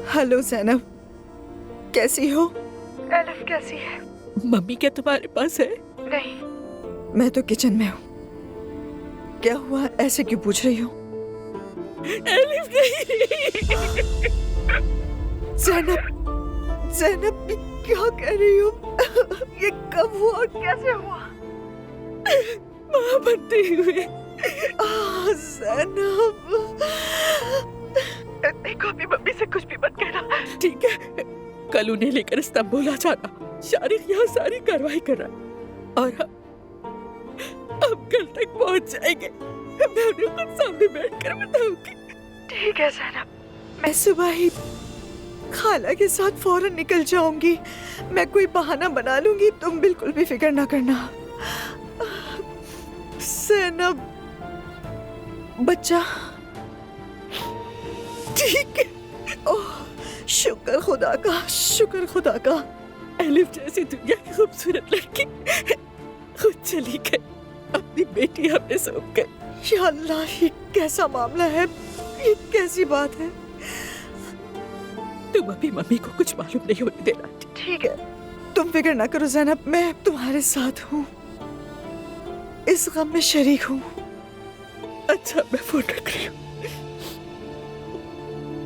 Hello Zainab, कैसी हो? Elif कैसी है? मम्मी क्या तुम्हारे पास है? नहीं, मैं तो किचन में हूँ। क्या हुआ, ऐसे क्यों पूछ रही हो? एलिफ नहीं। जैनब, जैनब क्या कह रही हो? ये कब हुआ और कैसे हुआ? माँ बनते हुए। जैनब, देखो अभी मम्मी से कुछ भी मत कहना। ठीक है, कल उन्हें लेकर इस्तांबुल आ जाना। शारिक यहाँ सारी कार्रवाई कर रहा है और हम कल तक पहुँच जाएंगे। मैं उन्हें खुद सामने बैठकर बताऊंगी। ठीक है जैनब, मैं सुबह ही खाला के साथ फौरन निकल जाऊंगी। मैं कोई बहाना बना लूंगी, तुम बिल्कुल भी फिक्र ना करना। जैनब, बच्चा ठीक है। ओह, शुक्र खुदा का, शुक्र खुदा का। एलिफ जैसी दुनिया की खूबसूरत लड़की खुद चली गई, अपनी बेटी हमें सौंप गई। या अल्लाह, ये कैसा मामला है? ये कैसी बात है? तुम अभी मम्मी को कुछ मालूम नहीं होने देना। ठीक है, तुम फिक्र ना करो जैनब, मैं तुम्हारे साथ हूँ, इस गम में शरीक हूँ। अच्छा, मैं फोन रख रही हूँ।